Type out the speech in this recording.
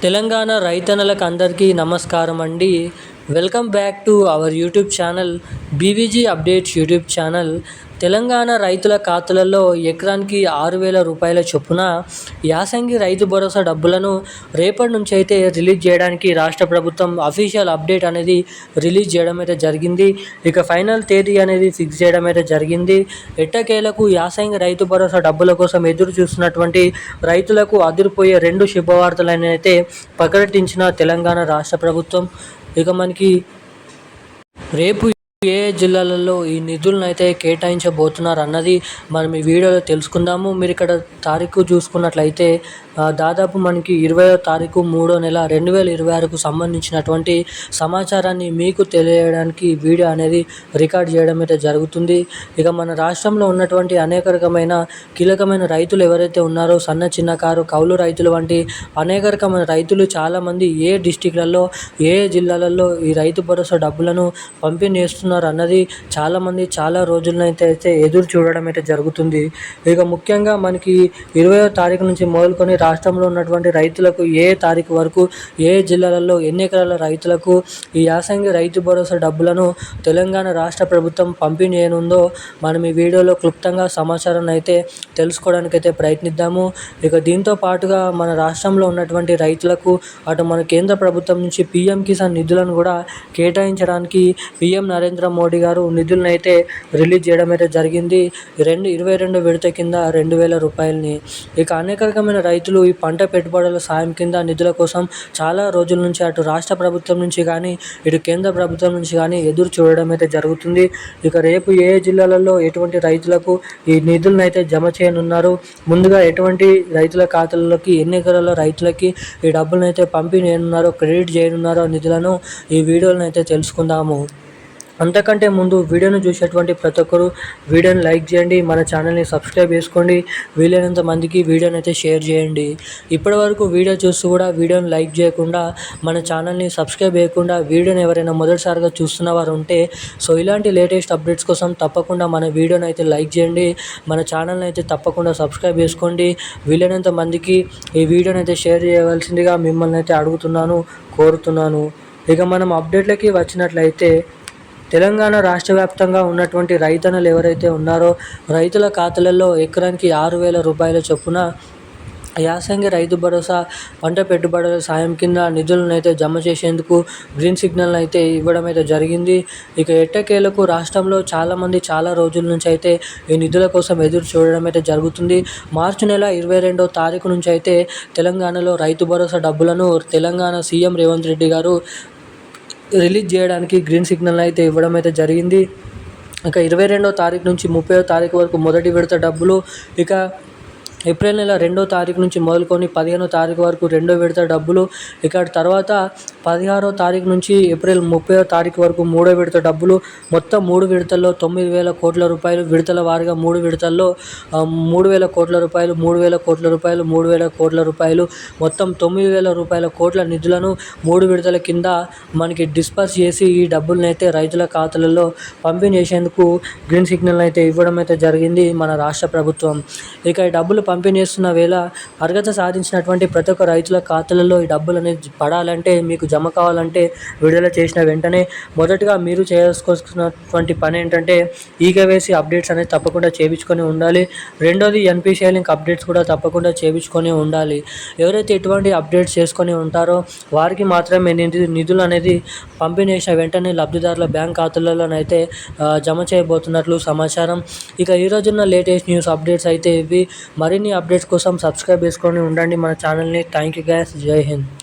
తెలంగాణ రైతన్నలకు అందరికీ నమస్కారం అండి. Welcome back to our YouTube channel BVG updates YouTube channel. Telangana రైతుల ఖాతాలలో ఎకరానికి 6,000 రూపాయల చొప్పున యాసంగి రైతు భరోసా డబ్బులను రేపటి నుంచి అయితే రిలీజ్ చేయడానికి రాష్ట్ర ప్రభుత్వం అఫీషియల్ అప్డేట్ అనేది రిలీజ్ చేయడం అయితే జరిగింది. ఇక ఫైనల్ తేదీ అనేది ఫిక్స్ చేయడం అయితే జరిగింది. ఎట్టకేలకు యాసంగి రైతు భరోసా డబ్బుల కోసం ఎదురు చూస్తున్నటువంటి రైతులకు అదిరిపోయే 2 శుభవార్తలను అయితే ప్రకటించిన తెలంగాణ రాష్ట్ర ప్రభుత్వం. ఇక మనకి రేపు ఏ జిల్లాలలో ఈ నిధులను అయితే కేటాయించబోతున్నారు అన్నది మనం ఈ వీడియోలో తెలుసుకుందాము. మీరు ఇక్కడ తారీఖు చూసుకున్నట్లయితే దాదాపు మనకి 20వ తారీఖు 3వ నెల 2026కు సంబంధించినటువంటి సమాచారాన్ని మీకు తెలియడానికి వీడియో అనేది రికార్డ్ చేయడం అయితే జరుగుతుంది. ఇక మన రాష్ట్రంలో ఉన్నటువంటి అనేక రకమైన కీలకమైన రైతులు ఎవరైతే ఉన్నారో సన్న చిన్నకారు కౌలు రైతులు వంటి అనేక రకమైన రైతులు చాలామంది ఏ డిస్టిక్లలో ఏ జిల్లాలలో ఈ రైతు భరోసా డబ్బులను పంపిణీ చేస్తున్నారు అన్నది చాలామంది చాలా రోజులనైతే ఎదురు చూడడం అయితే జరుగుతుంది. ఇక ముఖ్యంగా మనకి 20వ తారీఖు నుంచి మొదలుకొని రాష్ట్రంలో ఉన్నటువంటి రైతులకు ఏ తారీఖు వరకు ఏ జిల్లాలలో ఎన్ని ఎకరాల రైతులకు ఈ యాసంగి రైతు భరోసా డబ్బులను తెలంగాణ రాష్ట్ర ప్రభుత్వం పంపిణీ చేయనుందో మనం ఈ వీడియోలో క్లుప్తంగా సమాచారాన్ని అయితే తెలుసుకోవడానికి అయితే ప్రయత్నిద్దాము. ఇక దీంతో పాటుగా మన రాష్ట్రంలో ఉన్నటువంటి రైతులకు అటు మన కేంద్ర ప్రభుత్వం నుంచి పీఎం కిసాన్ నిధులను కూడా కేటాయించడానికి పీఎం నరేంద్ర మోడీ గారు నిధులను అయితే రిలీజ్ చేయడం అయితే జరిగింది. 22 విడత కింద 2,000 రూపాయలని. ఇక అనేక రకమైన రైతులు ఈ పంట పెట్టుబడుల సాయం కింద నిధుల కోసం చాలా రోజుల నుంచి అటు రాష్ట్ర ప్రభుత్వం నుంచి కానీ ఇటు కేంద్ర ప్రభుత్వం నుంచి కానీ ఎదురు చూడడం అయితే జరుగుతుంది. ఇక రేపు ఏ జిల్లాలలో ఎటువంటి రైతులకు ఈ నిధులను అయితే జమ చేయనున్నారు, ముందుగా ఎటువంటి రైతుల ఖాతాలలోకి ఎన్ని ఎకరాల రైతులకి ఈ డబ్బులను అయితే పంపిణీ చేయనున్నారో క్రెడిట్ చేయనున్నారో నిధులను ఈ వీడియోలను అయితే తెలుసుకుందాము. అంతకంటే ముందు వీడియోను చూసేటువంటి ప్రతి ఒక్కరు వీడియోని లైక్ చేయండి, మన ఛానల్ని సబ్స్క్రైబ్ చేసుకోండి, వీలైనంత మందికి వీడియోని అయితే షేర్ చేయండి. ఇప్పటి వరకు వీడియో చూస్తూ కూడా వీడియోని లైక్ చేయకుండా మన ఛానల్ని సబ్స్క్రైబ్ చేయకుండా వీడియోని ఎవరైనా మొదటిసారిగా చూస్తున్న వారు ఉంటే ఇలాంటి లేటెస్ట్ అప్డేట్స్ కోసం తప్పకుండా మన వీడియోని అయితే లైక్ చేయండి, మన ఛానల్ని అయితే తప్పకుండా సబ్స్క్రైబ్ చేసుకోండి, వీలైనంత మందికి ఈ వీడియోని అయితే షేర్ చేయవలసిందిగా మిమ్మల్ని అయితే కోరుతున్నాను. ఇక మనం అప్డేట్లకి వచ్చినట్లయితే తెలంగాణ రాష్ట్ర వ్యాప్తంగా ఉన్నటువంటి రైతన్నలు ఎవరైతే ఉన్నారో రైతుల ఖాతాలలో ఎకరానికి 6,000 రూపాయల చొప్పున యాసంగి రైతు భరోసా పంట పెట్టుబడుల సాయం కింద నిధులను అయితే జమ చేసేందుకు గ్రీన్ సిగ్నల్ అయితే ఇవ్వడం అయితే జరిగింది. ఇక ఎట్టకేలకు రాష్ట్రంలో చాలామంది చాలా రోజుల నుంచి అయితే ఈ నిధుల కోసం ఎదురు చూడడం అయితే జరుగుతుంది. మార్చి నెల 22వ తారీఖు నుంచి అయితే తెలంగాణలో రైతు భరోసా డబ్బులను తెలంగాణ సీఎం రేవంత్ రెడ్డి గారు రిలీజ్ చేయడానికి గ్రీన్ సిగ్నల్ అయితే ఇవ్వడం అయితే జరిగింది. ఇక 22వ తారీఖు నుంచి 30వ తారీఖు వరకు మొదటి విడత డబ్బులు, ఇక ఏప్రిల్ నెల 2వ తారీఖు నుంచి మొదలుకొని 15వ తారీఖు వరకు 2వ విడత డబ్బులు, ఇక తర్వాత 16వ తారీఖు నుంచి ఏప్రిల్ 30వ తారీఖు వరకు 3వ విడత డబ్బులు, మొత్తం 3 విడతల్లో 9,000 కోట్ల రూపాయలు, విడతల వారీగా 3 విడతల్లో 3,000 కోట్ల రూపాయలు, 3,000 కోట్ల రూపాయలు, 3,000 కోట్ల రూపాయలు, మొత్తం 9,000 రూపాయల కోట్ల నిధులను 3 విడతల కింద మనకి డిస్పర్స్ చేసి ఈ డబ్బులను అయితే రైతుల ఖాతాలలో పంపిణీ చేసేందుకు గ్రీన్ సిగ్నల్ అయితే ఇవ్వడం అయితే జరిగింది మన రాష్ట్ర ప్రభుత్వం. ఇక ఈ డబ్బులు పంపిణీ చేస్తున్న వేళ అర్హత సాధించినటువంటి ప్రతి ఒక్క రైతుల ఖాతాలలో ఈ డబ్బులు అనేది పడాలంటే, మీకు జమ కావాలంటే విడుదల చేసిన వెంటనే మొదటగా మీరు చేసుకోవాల్సినటువంటి పని ఏంటంటే ఈకేవైసీ అప్డేట్స్ అనేది తప్పకుండా చేయించుకొని ఉండాలి. రెండోది ఎన్పిసిఐ లింక్ అప్డేట్స్ కూడా తప్పకుండా చేయించుకొని ఉండాలి. ఎవరైతే ఎటువంటి అప్డేట్స్ చేసుకొని ఉంటారో వారికి మాత్రమే నిధులు అనేది పంపిణీ చేసిన వెంటనే లబ్ధిదారుల బ్యాంక్ ఖాతాలలోనైతే జమ చేయబోతున్నట్లు సమాచారం. ఇక ఈరోజున్న లేటెస్ట్ న్యూస్ అప్డేట్స్ అయితే ఇవి. మరిన్ని అప్డేట్స్ కోసం సబ్స్క్రైబ్ చేసుకొని ఉండండి మన ఛానల్ని. థ్యాంక్ యూ గైస్, జై హింద్.